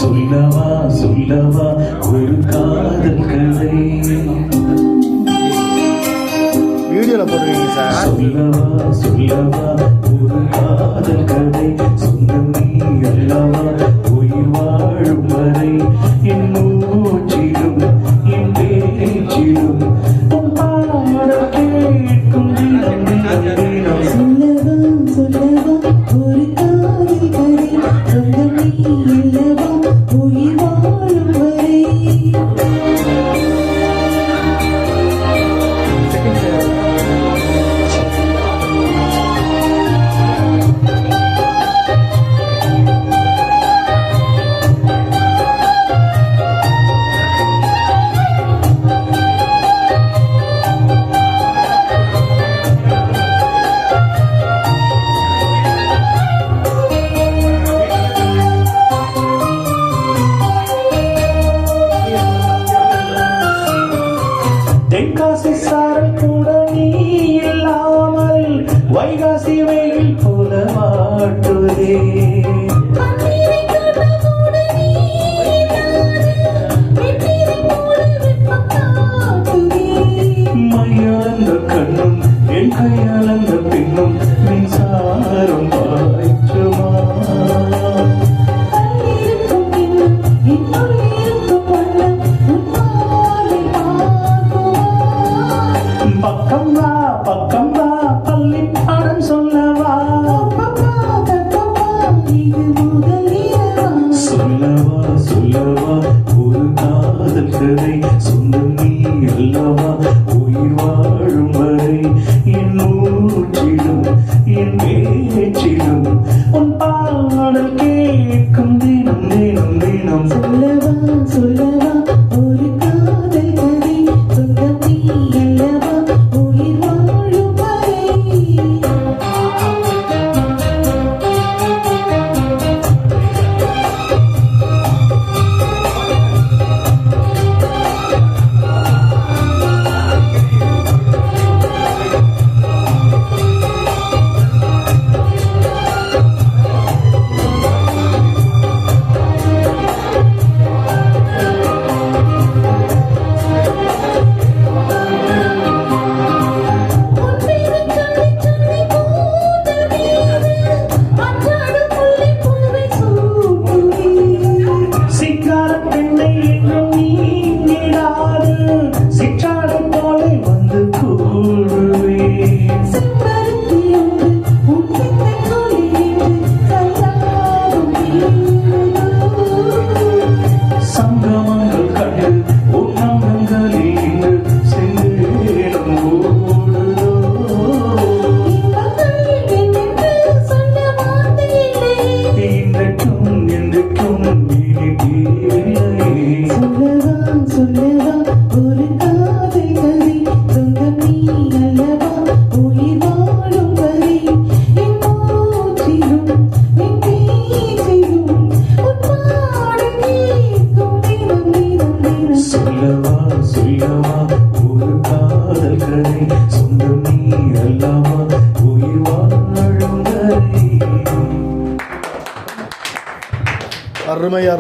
சொல்லவா சொல்லவா ஒரு காதல் கதை வீடியோல போடுவீங்க சார். சொல்லவா சொல்லவா ஒரு காதல் கதை சொந்தம் நீ அல்லவா உயிர் வாழும் வரை என் மூச்சிலும் என் பேச்சிலும் உன் பாடல் கேட்கும் தினம் தினம் தினம். சொல்லவா ஒரு காதல் கதை சொந்தம் நீ அல்லவா உயிர் வாழும் வரை. தென்காசி சாரல் கூட நீ இல்லாமல் வைகாசி வெயில் போல மாட்டுதே. மையளந்த கண்ணும் என் கையளந்த பின்னும் மின்சாரம் பாய்ச்சுமா. பக்கம் வா பக்கம் வா பள்ளி பாடம் சொல்லவா. சொல்லவா சொல்லவா ஒரு காதல் கதை சொந்தம் நீ அல்லவா உயிர் வாழும் வரை என் மூச்சிலும் என் பேச்சிலும் உன் பாடல் கேட்கும் தினம் தினம் தினம். சொல்லவா சொல்லவா ஒரு காதல் கதை சொந்தம் நீ அல்லவா உயிர் வாழும் வரை. சங்கமங்கள் கண்டு உன்னங்களில் இன்று செந்தேனும் ஓடுதோ. இன்றைக்கும் என்றைக்கும் இனி தீவில்லை. சொல்லவா ஒரு காதல் கதை சொந்தம் நீ அல்லவா உயிர் வாழும் வரை. என் மூச்சிலும் என் பேச்சிலும் உன் பாடல் கேட்கும் தினம் தினம் தினம். சொல்லவா சொல்லவா ஒரு காதல் கதை சொந்தம் நீ அல்லவா உயிர் வாழும் வரை. அருமையா